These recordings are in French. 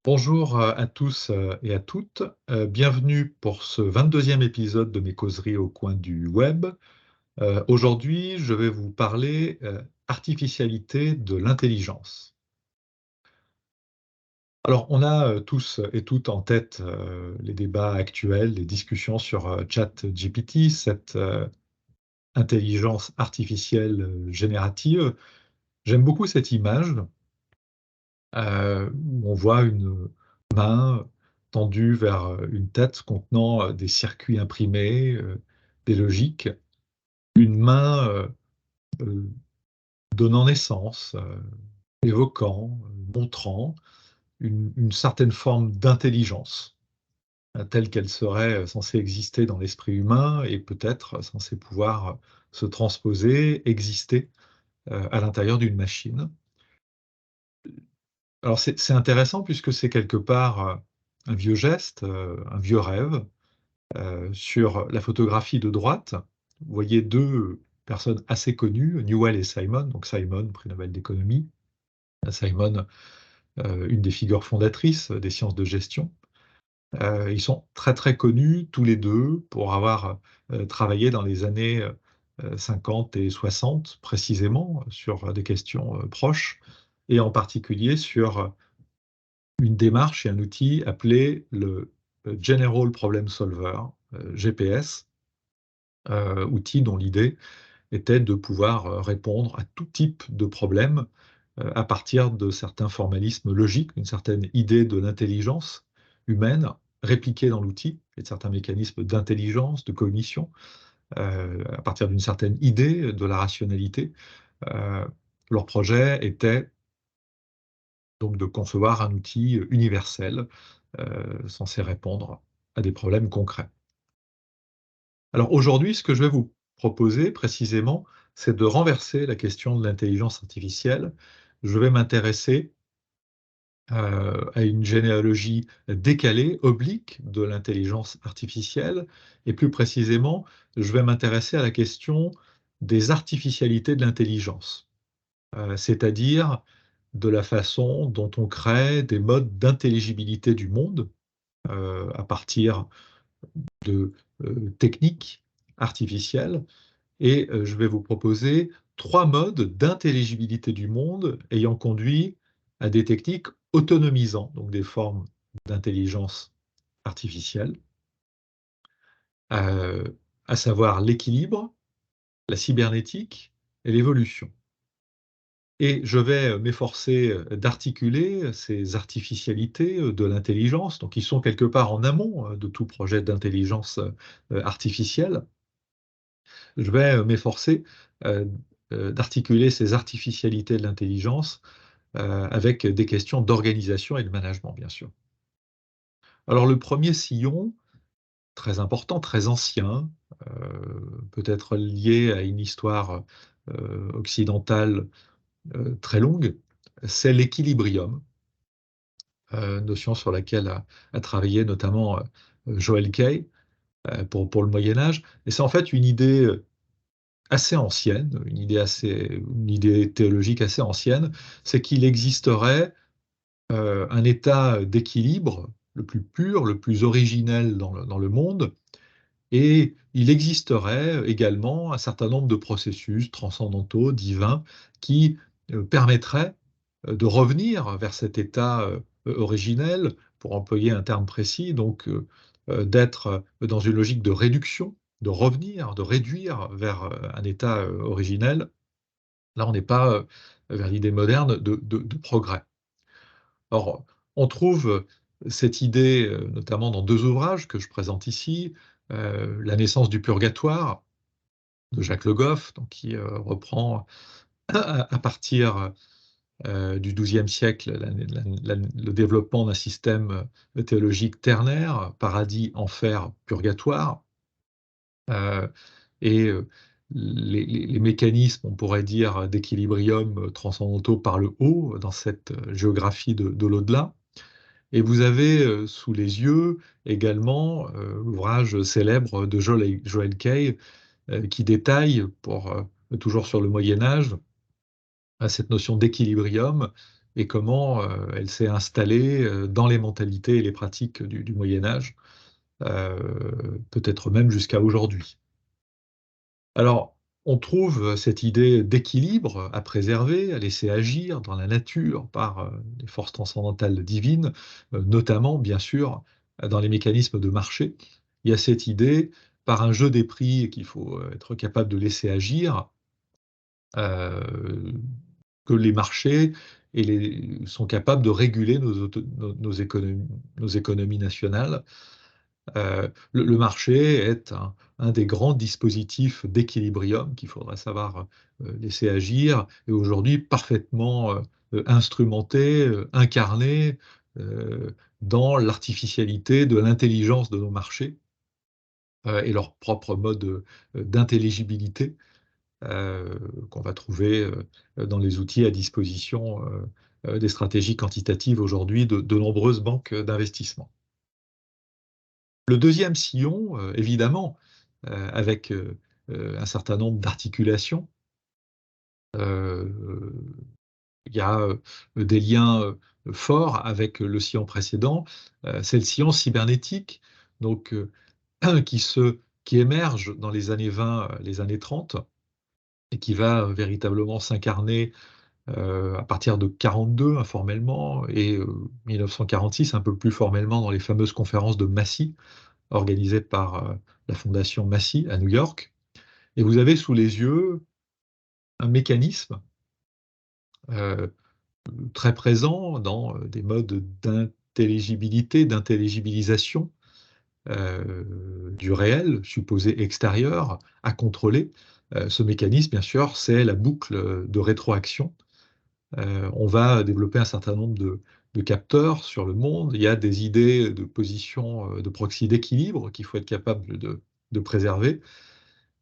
Bonjour à tous et à toutes. Bienvenue pour ce 22e épisode de mes causeries au coin du web. Aujourd'hui, je vais vous parler artificialité de l'intelligence. Alors, on a tous et toutes en tête les débats actuels, les discussions sur ChatGPT, cette intelligence artificielle générative. J'aime beaucoup cette image où on voit une main tendue vers une tête contenant des circuits imprimés, des logiques, une main euh, donnant naissance, évoquant, montrant une certaine forme d'intelligence, telle qu'elle serait censée exister dans l'esprit humain et peut-être censée pouvoir se transposer, exister à l'intérieur d'une machine. Alors c'est intéressant puisque c'est quelque part un vieux geste, un vieux rêve. Sur la photographie de droite, vous voyez deux personnes assez connues, Newell et Simon. Donc Simon, prix Nobel d'économie. Simon, une des figures fondatrices des sciences de gestion. Ils sont très très connus tous les deux pour avoir travaillé dans les années 50 et 60 précisément sur des questions proches et en particulier sur une démarche et un outil appelé le General Problem Solver, GPS, outil dont l'idée était de pouvoir répondre à tout type de problème à partir de certains formalismes logiques, d'une certaine idée de l'intelligence humaine répliquée dans l'outil, et de certains mécanismes d'intelligence, de cognition, à partir d'une certaine idée de la rationalité. Euh, Leur projet était donc de concevoir un outil universel censé répondre à des problèmes concrets. Alors aujourd'hui, ce que je vais vous proposer précisément, c'est de renverser la question de l'intelligence artificielle. Je vais m'intéresser à une généalogie décalée, oblique de l'intelligence artificielle, et plus précisément, je vais m'intéresser à la question des artificialités de l'intelligence, c'est-à-dire de la façon dont on crée des modes d'intelligibilité du monde à partir de techniques artificielles. Et je vais vous proposer trois modes d'intelligibilité du monde ayant conduit à des techniques autonomisant, donc des formes d'intelligence artificielle, euh, à savoir l'équilibre, la cybernétique et l'évolution. Et je vais m'efforcer d'articuler ces artificialités de l'intelligence, donc qui sont quelque part en amont de tout projet d'intelligence artificielle. Je vais m'efforcer euh, d'articuler ces artificialités de l'intelligence avec des questions d'organisation et de management, bien sûr. Alors le premier sillon, très important, très ancien, peut-être lié à une histoire occidentale très longue, c'est l'équilibrium, notion sur laquelle a travaillé notamment Joël Kay pour le Moyen Âge. Et c'est en fait une idée assez ancienne, une idée théologique assez ancienne, c'est qu'il existerait un état d'équilibre le plus pur, le plus originel dans le monde, et il existerait également un certain nombre de processus transcendantaux, divins, qui permettraient de revenir vers cet état originel, pour employer un terme précis, donc d'être dans une logique de réduction, de revenir, de réduire vers un état originel. Là, on n'est pas vers l'idée moderne de progrès. Or, on trouve cette idée notamment dans deux ouvrages que je présente ici, La naissance du purgatoire de Jacques Le Goff, donc qui reprend à partir du XIIe siècle le développement d'un système théologique ternaire, paradis, enfer, purgatoire, euh, et les mécanismes, on pourrait dire, d'équilibrium transcendantaux par le haut dans cette géographie de l'au-delà. Et vous avez sous les yeux également l'ouvrage célèbre de Joel Kay qui détaille, toujours sur le Moyen Âge, cette notion d'équilibrium et comment elle s'est installée dans les mentalités et les pratiques du Moyen Âge, peut-être même jusqu'à aujourd'hui. Alors, on trouve cette idée d'équilibre à préserver, à laisser agir dans la nature par les forces transcendantales divines, notamment, bien sûr, dans les mécanismes de marché. Il y a cette idée, par un jeu des prix qu'il faut être capable de laisser agir, euh, que les marchés sont capables de réguler nos économies nationales. Le marché est un des grands dispositifs d'équilibrium qu'il faudrait savoir laisser agir, et aujourd'hui parfaitement instrumenté, incarné dans l'artificialité de l'intelligence de nos marchés et leur propre mode d'intelligibilité qu'on va trouver dans les outils à disposition des stratégies quantitatives aujourd'hui de nombreuses banques d'investissement. Le deuxième sillon, évidemment, avec un certain nombre d'articulations, euh, il y a des liens forts avec le sillon précédent, c'est le sillon cybernétique, donc, qui émerge dans les années 20, les années 30, et qui va véritablement s'incarner à partir de 42 informellement, et 1946 un peu plus formellement dans les fameuses conférences de Massy, organisées par la fondation Massy à New York. Et vous avez sous les yeux un mécanisme euh, très présent dans des modes d'intelligibilité, d'intelligibilisation du réel, supposé extérieur, à contrôler. Ce mécanisme, bien sûr, c'est la boucle de rétroaction. On va développer un certain nombre de capteurs sur le monde. Il y a des idées de position de proxy d'équilibre qu'il faut être capable de préserver.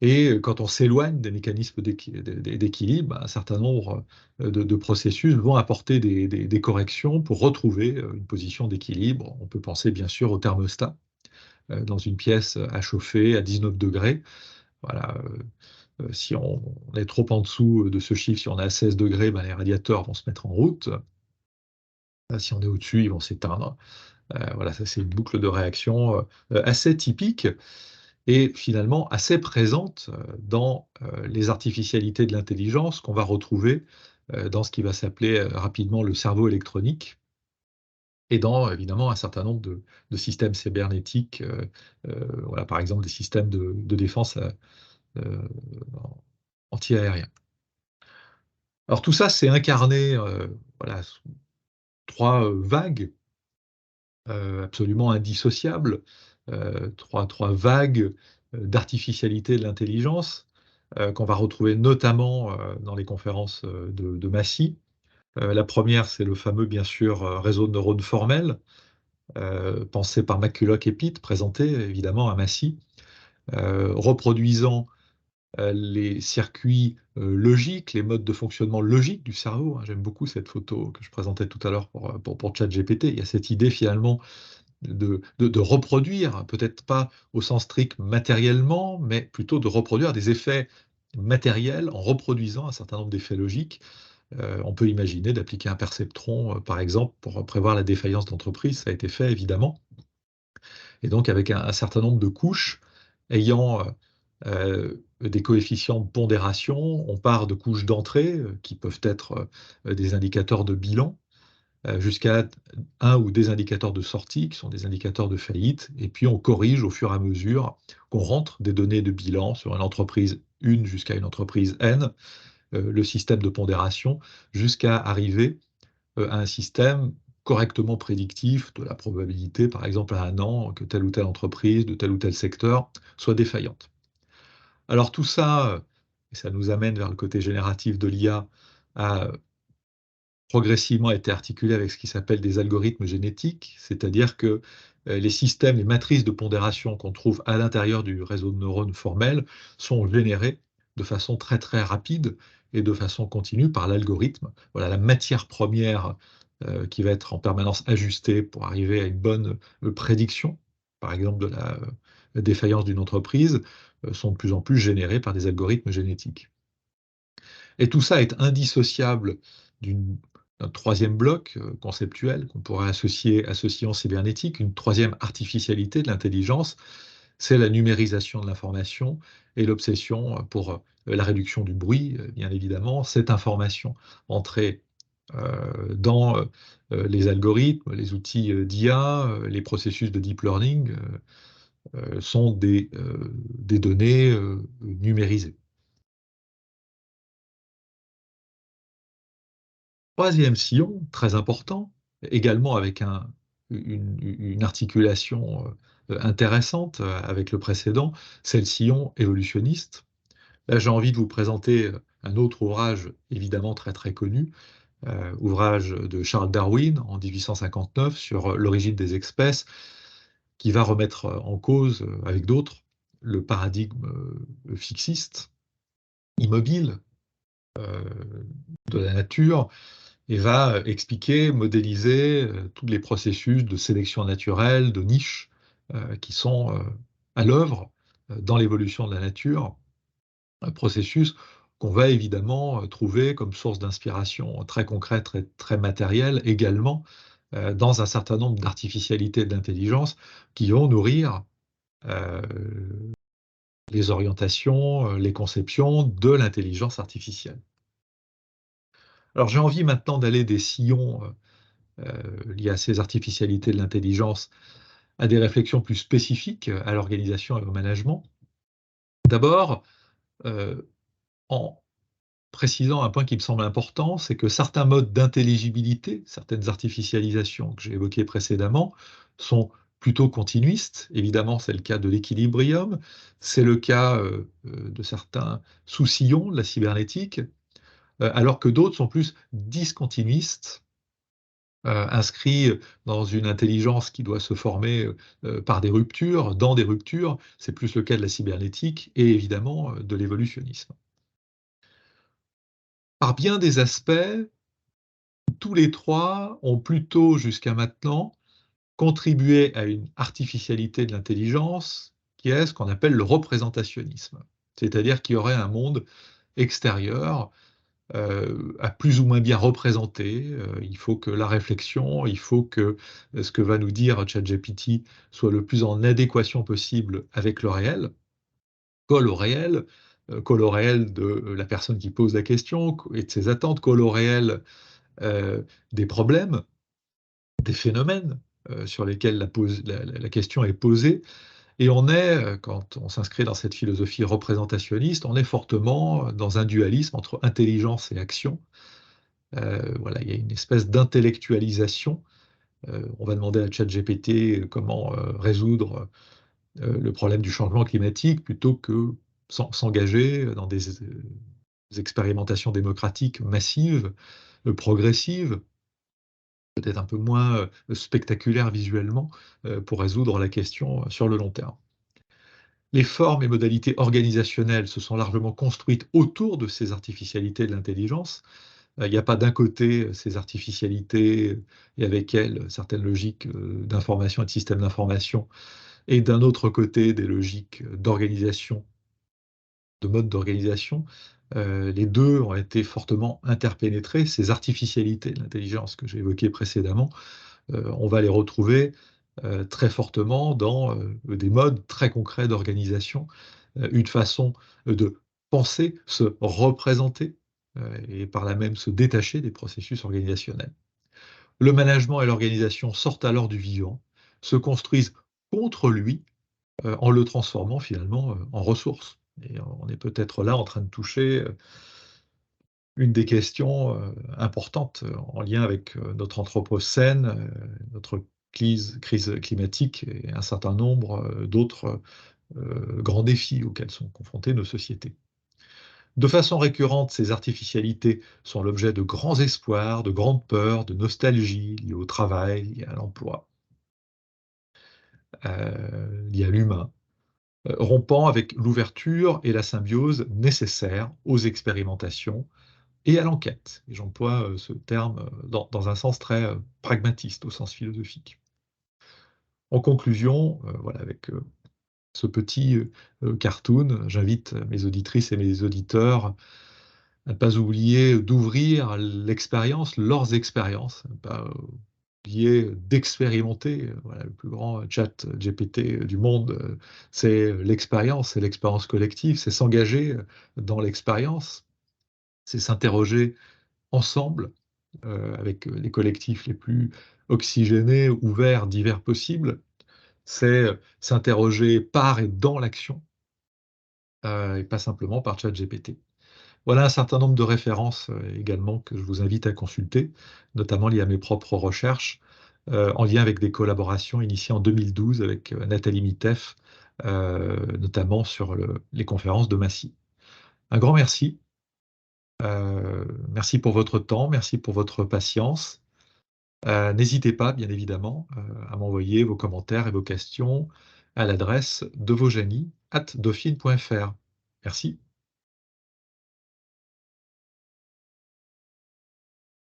Et quand on s'éloigne des mécanismes d'équilibre, un certain nombre de processus vont apporter des corrections pour retrouver une position d'équilibre. On peut penser bien sûr au thermostat dans une pièce à chauffer à 19 degrés. Voilà, si on est trop en dessous de ce chiffre, si on est à 16 degrés, ben, les radiateurs vont se mettre en route. Si on est au-dessus, ils vont s'éteindre. Voilà, ça c'est une boucle de réaction assez typique et finalement assez présente dans les artificialités de l'intelligence qu'on va retrouver dans ce qui va s'appeler rapidement le cerveau électronique et dans évidemment un certain nombre de systèmes cybernétiques, voilà, par exemple des systèmes de défense euh, anti-aérien. Alors tout ça, c'est incarné voilà, sous trois vagues absolument indissociables, trois vagues d'artificialité de l'intelligence qu'on va retrouver notamment dans les conférences de Massy. La première, c'est le fameux, bien sûr, réseau de neurones formels, pensé par McCulloch et Pitt, présenté évidemment à Massy, reproduisant les circuits logiques, les modes de fonctionnement logique du cerveau. Hein. J'aime beaucoup cette photo que je présentais tout à l'heure pour ChatGPT. Il y a cette idée finalement de reproduire, peut-être pas au sens strict matériellement, mais plutôt de reproduire des effets matériels en reproduisant un certain nombre d'effets logiques. On peut imaginer d'appliquer un perceptron, par exemple, pour prévoir la défaillance d'entreprise. Ça a été fait, évidemment. Et donc, avec un certain nombre de couches ayant des coefficients de pondération, on part de couches d'entrée qui peuvent être des indicateurs de bilan, jusqu'à un ou des indicateurs de sortie, qui sont des indicateurs de faillite, et puis on corrige au fur et à mesure qu'on rentre des données de bilan sur une entreprise 1 jusqu'à une entreprise N, le système de pondération, jusqu'à arriver à un système correctement prédictif de la probabilité, par exemple à un an, que telle ou telle entreprise de tel ou tel secteur soit défaillante. Alors tout ça, et ça nous amène vers le côté génératif de l'IA, a progressivement été articulé avec ce qui s'appelle des algorithmes génétiques, c'est-à-dire que les systèmes, les matrices de pondération qu'on trouve à l'intérieur du réseau de neurones formel sont générés de façon très très rapide et de façon continue par l'algorithme. Voilà la matière première qui va être en permanence ajustée pour arriver à une bonne prédiction, par exemple de la défaillance d'une entreprise, sont de plus en plus générées par des algorithmes génétiques. Et tout ça est indissociable d'une un troisième bloc conceptuel qu'on pourrait associer en cybernétique, une troisième artificialité de l'intelligence, c'est la numérisation de l'information et l'obsession pour la réduction du bruit, bien évidemment. Cette information entrée dans les algorithmes, les outils d'IA, les processus de deep learning sont des données numérisées. Troisième sillon, très important, également avec une articulation intéressante avec le précédent, c'est le sillon évolutionniste. Là, j'ai envie de vous présenter un autre ouvrage évidemment très très connu, ouvrage de Charles Darwin en 1859 sur l'origine des espèces, qui va remettre en cause, avec d'autres, le paradigme fixiste, immobile euh, de la nature, et va expliquer, modéliser tous les processus de sélection naturelle, de niche, qui sont à l'œuvre dans l'évolution de la nature, un processus qu'on va évidemment trouver comme source d'inspiration très concrète, très, très matérielle également, dans un certain nombre d'artificialités de l'intelligence qui vont nourrir euh, les orientations, les conceptions de l'intelligence artificielle. Alors j'ai envie maintenant d'aller des sillons liés à ces artificialités de l'intelligence à des réflexions plus spécifiques à l'organisation et au management. D'abord, euh, en précisant un point qui me semble important, c'est que certains modes d'intelligibilité, certaines artificialisations que j'ai évoquées précédemment, sont plutôt continuistes. Évidemment, c'est le cas de l'équilibrium, c'est le cas de certains sous-sillons de la cybernétique, alors que d'autres sont plus discontinuistes, inscrits dans une intelligence qui doit se former par des ruptures, dans des ruptures. C'est plus le cas de la cybernétique et évidemment de l'évolutionnisme. Par bien des aspects, tous les trois ont plutôt, jusqu'à maintenant, contribué à une artificialité de l'intelligence qui est ce qu'on appelle le représentationnisme. C'est-à-dire qu'il y aurait un monde extérieur à plus ou moins bien représenter. Il faut que la réflexion, il faut que ce que va nous dire ChatGPT soit le plus en adéquation possible avec le réel, colle au réel de la personne qui pose la question et de ses attentes, colle au réel euh, des problèmes, des phénomènes sur lesquels la question est posée. Et on est, quand on s'inscrit dans cette philosophie représentationniste, on est fortement dans un dualisme entre intelligence et action. Voilà, il y a une espèce d'intellectualisation. On va demander à ChatGPT comment résoudre le problème du changement climatique plutôt que s'engager dans des expérimentations démocratiques massives, progressives, peut-être un peu moins spectaculaires visuellement, pour résoudre la question sur le long terme. Les formes et modalités organisationnelles se sont largement construites autour de ces artificialités de l'intelligence. Il n'y a pas d'un côté ces artificialités et avec elles certaines logiques d'information et de systèmes d'information, et d'un autre côté des logiques d'organisation, de mode d'organisation. Les deux ont été fortement interpénétrés. Ces artificialités de l'intelligence que j'ai évoquées précédemment, on va les retrouver très fortement dans des modes très concrets d'organisation, une façon de penser, se représenter et par là même se détacher des processus organisationnels. Le management et l'organisation sortent alors du vivant, se construisent contre lui en le transformant finalement en ressource. Et on est peut-être là en train de toucher une des questions importantes en lien avec notre anthropocène, notre crise climatique et un certain nombre d'autres grands défis auxquels sont confrontées nos sociétés. De façon récurrente, ces artificialités sont l'objet de grands espoirs, de grandes peurs, de nostalgie liées au travail, liées à l'emploi, liées à l'humain, rompant avec l'ouverture et la symbiose nécessaires aux expérimentations et à l'enquête. Et j'emploie ce terme dans un sens très pragmatiste, au sens philosophique. En conclusion, voilà, avec ce petit cartoon, j'invite mes auditrices et mes auditeurs à ne pas oublier d'ouvrir l'expérience, leurs expériences, à ne pas oublier d'expérimenter. Voilà, le plus grand chat GPT du monde, c'est l'expérience collective, c'est s'engager dans l'expérience, c'est s'interroger ensemble avec les collectifs les plus oxygénés, ouverts, divers possibles. C'est s'interroger par et dans l'action, et pas simplement par ChatGPT. Voilà un certain nombre de références également que je vous invite à consulter, notamment liées à mes propres recherches, en lien avec des collaborations initiées en 2012 avec Nathalie Mitef, notamment sur les conférences de Massy. Un grand merci. Merci pour votre temps, merci pour votre patience. N'hésitez pas, bien évidemment, à m'envoyer vos commentaires et vos questions à l'adresse devojani@dauphine.fr. Merci.